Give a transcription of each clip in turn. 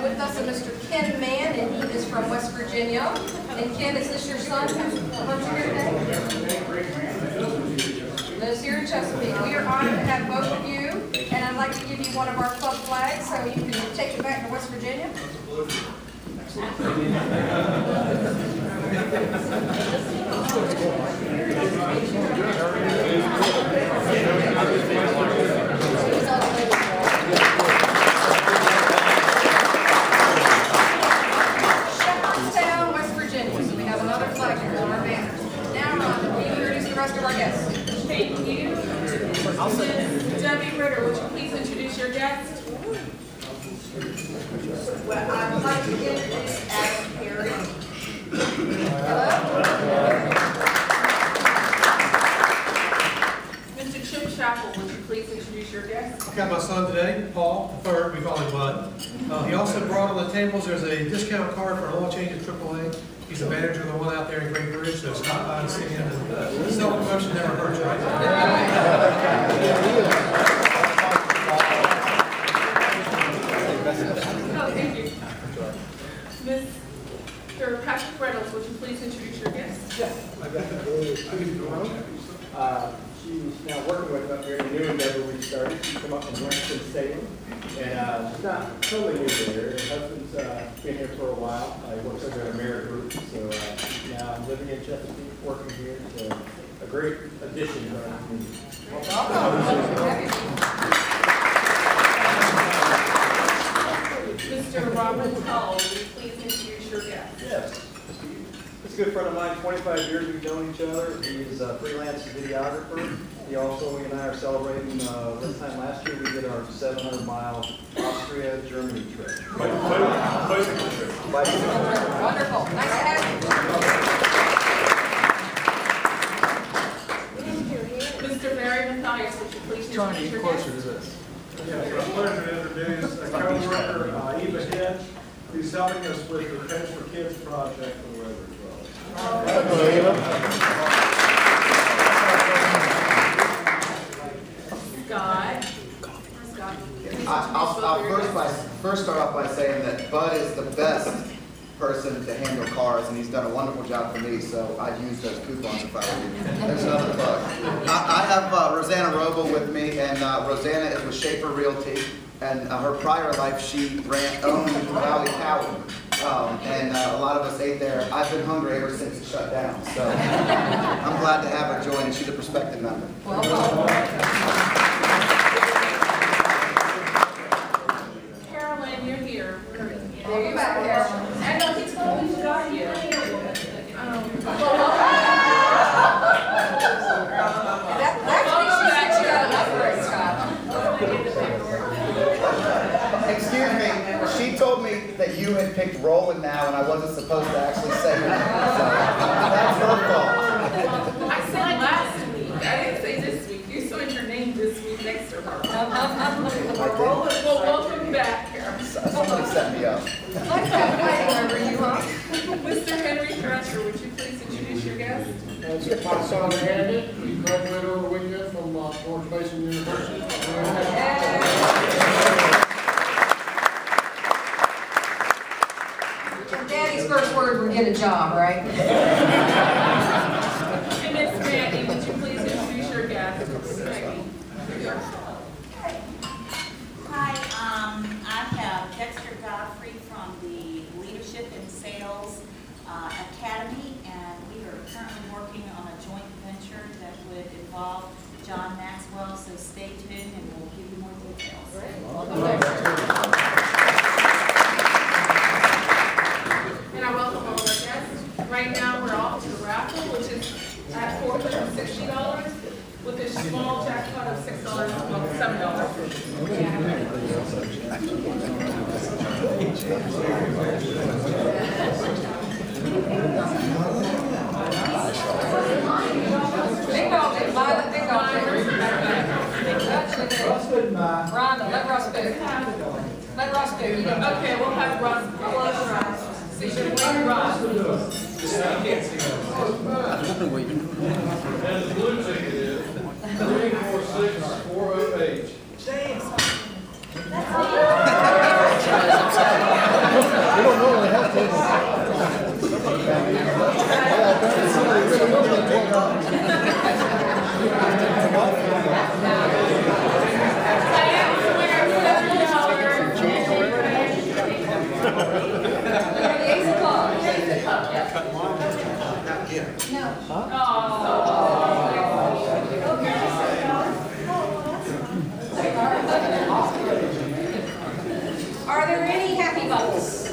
have with us a Mr. Ken Mann, and he is from West Virginia. And Ken, is this your son who's here today? Lives here in Chesapeake. We are honored to have both of you, and I'd like to give you one of our club flags so you can take it back to West Virginia. Shepherdstown, West Virginia. So we have another flag here on our banners. Now, Ron, will you introduce the rest of our guests? Thank you. Ms. Debbie Ritter, would you please introduce your guest? Well, I would like to introduce Adam Perry. Hello. Mr. Chip Chappell, would you please introduce your guest? I got my son today, Paul, the third, we call him Bud. He also brought on the tables, there's a discount card for an oil change at AAA. He's the manager of the one out there in Great Bridge, so stop by and see him. And self-promotion never hurts, right? Oh, thank you. Mr. Patrick Reynolds, would you please introduce your guest? Yes, I got the she's now working with up here in a new endeavor we started. She's come up from Winston-Salem, and she's not totally new here. Her husband's been here for a while. He works over at America Group, so she's now living in Chesapeake, working here. So a great addition to our community. Mr. Robert Hull, would you please introduce your guest? Yes. It's a good friend of mine, 25 years we've known each other. He's a freelance videographer. He also, he and I are celebrating, this time last year we did our 700-mile Austria-Germany trip. Bicycle trip. Wonderful. Nice to have you. Mr. Barry Mathias, would you please introduce your guest? Yeah, it's a pleasure to introduce co-worker Eva Hedge, who's helping us with the Coach for Kids project for the Weather as well. Scott. I'll first start off by saying that Bud is the best person to handle cars, and he's done a wonderful job for me, so I'd use those coupons if I were you. There's another plug. I have Rosanna Robo with me, and Rosanna is with Schaefer Realty, and her prior life she owned Valley Tower, and a lot of us ate there. I've been hungry ever since it shut down, so I'm glad to have her join, and she's a prospective member. Carolyn, you're here. There you back, Carolyn. I know he told me she got you. Actually, she said she got an upgrade, Scott. Excuse me, she told me that you had picked Roland now, and I wasn't supposed to actually say your name, so that's her fault. I said last week. I didn't say this week. You saw your name this week next to her. Well, welcome back, Carolyn. Somebody set me up. Like that waiting over you, huh? Mr. Henry Thrasher, would you please introduce your guest? It's my son, Andy. He graduated over the weekend from George Mason University. And Daddy's first words were get a job, right? And Miss Maggie, would you please introduce your guest? Maggie. Hi, I have Dexter Godfrey from the Leadership in Sales Academy, and we are currently working on a joint venture that would involve John Maxwell, so stay tuned and we'll give you more details. And I welcome all of our guests. Right now, we're off to the raffle, which is at $460, with a small jackpot of $6, well, $7. Big dog didn't buy the big dog. Rhonda, let Ross pick. Let Ross pick. Okay, we'll have Ross. See you later, Ross. And the blue ticket is 346408. James. Are there any happy bucks?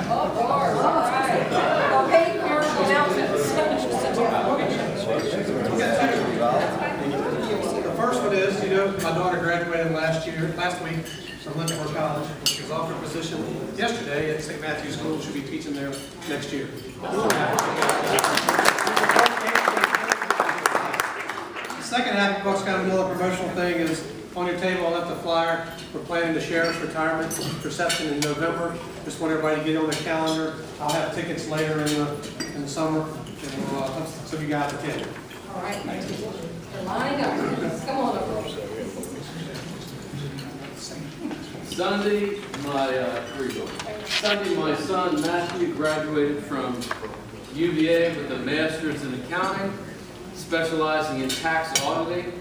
Of course, all right. Well, paid your announcements. The first one is, my daughter graduated last week from Lynchburg College. She was offered a position yesterday at St. Matthew's School. She'll be teaching there next year. The second happy bucks, kind of another promotional thing, is on your table. I left a flyer. We're planning the sheriff's retirement reception in November. Just want everybody to get on their calendar. I'll have tickets later in the summer, and we'll have some of you guys attend. All right, line up. Come on over. Sunday, my son Matthew graduated from UVA with a master's in accounting, specializing in tax auditing.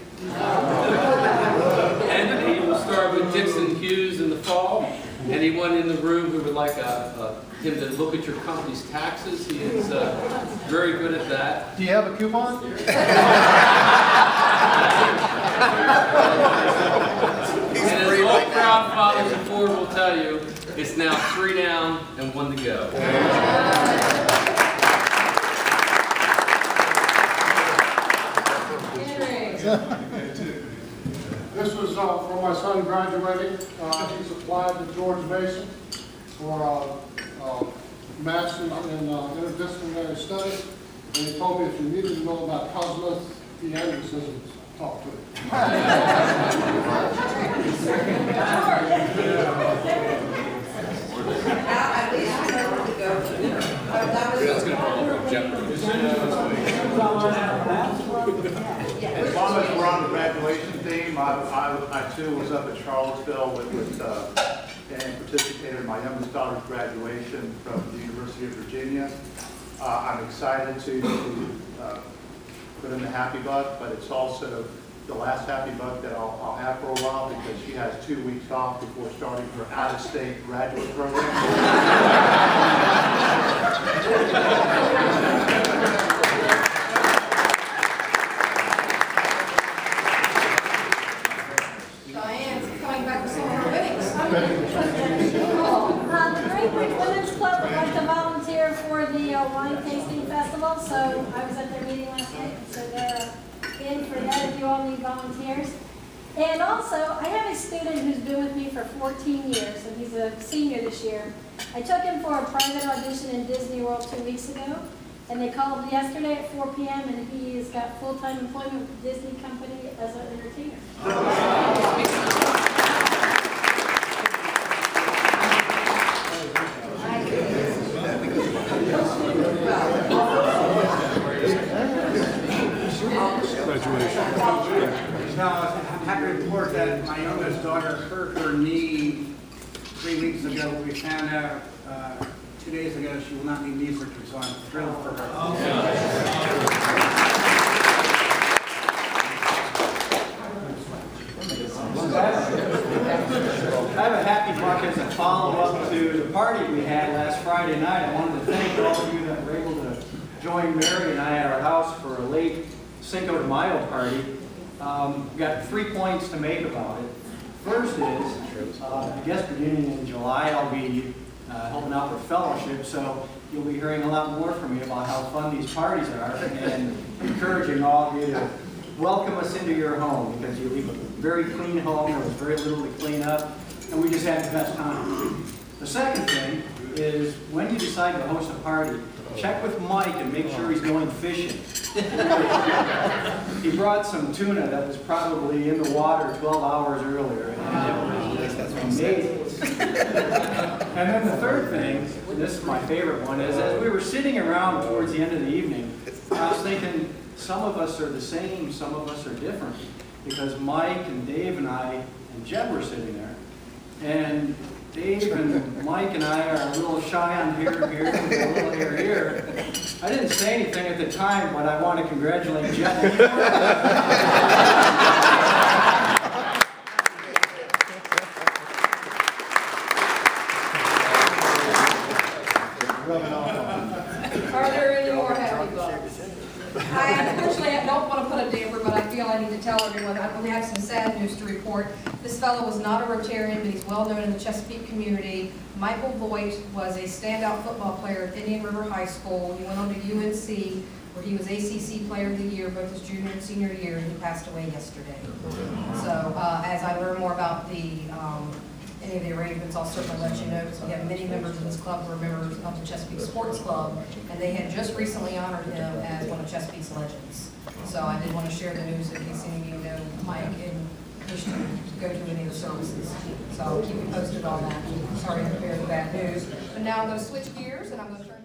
And he will start with Dixon Hughes in the fall. Anyone in the room who would like him to look at your company's taxes, he is very good at that. Do you have a coupon? And as all proud fathers of four will tell you, it's now 3 down and 1 to go. This was for my son graduating. He's applied to George Mason for a master's in interdisciplinary studies. And he told me if you needed to know about Cosmos P. Anderson, talk to him. As long as we're on the graduation theme, I too was up at Charlottesville and participated in my youngest daughter's graduation from the University of Virginia. I'm excited to put in the Happy Buck, but it's also the last Happy Buck that I'll have for a while because she has 2 weeks off before starting her out-of-state graduate program. Diane's coming back with some of her winnings. Great Bridge Women's Club would like to volunteer for the wine tasting festival, so I was at their meeting last night, so they're in for that if you all need volunteers. And also, I have a student who's been with me for 14 years, and he's a senior this year. I took him for a private audition in Disney World 2 weeks ago, and they called yesterday at 4 p.m., and he has got full-time employment with the Disney company as an entertainer. Now, I'm happy to report that my youngest daughter hurt her knee 3 weeks ago. We found out 2 days ago she will not need knee surgery, so I'm thrilled for her. I have a happy buck as a follow-up to the party we had last Friday night. I wanted to thank all of you that were able to join Mary and I at our house for a late Cinco de Mayo party. We've got 3 points to make about it. First is, I guess beginning in July, I'll be helping out with fellowship, so you'll be hearing a lot more from me about how fun these parties are and encouraging all of you to welcome us into your home because you leave a very clean home. There was very little to clean up, and we just had the best time. The second thing is when you decide to host a party, check with Mike and make sure he's going fishing. He brought some tuna that was probably in the water 12 hours earlier. And it was amazing. And then the third thing, and this is my favorite one, is as we were sitting around towards the end of the evening, I was thinking some of us are the same, some of us are different. Because Mike and Dave and I and Jeb were sitting there. And Dave and Mike and I are a little shy on here, a little here. I didn't say anything at the time, but I want to congratulate Jen. Are there any more happy bugs? I unfortunately don't want to put a damper, but I feel I need to tell everyone, I only have some sad news to report. This fellow was not a Rotarian, but he's well known in the Chesapeake community. Michael Voigt was a standout football player at Indian River High School. He went on to UNC, where he was ACC Player of the Year, both his junior and senior year, and he passed away yesterday. So as I learn more about any of the arrangements, I'll certainly let you know, because we have many members of this club who are members of the Chesapeake Sports Club, and they had just recently honored him as one of Chesapeake's legends. So I did want to share the news in case any of you know Mike and wish to go to any of the services. So I'll keep you posted on that. Sorry to bear the bad news. But now I'm going to switch gears, and I'm going to turn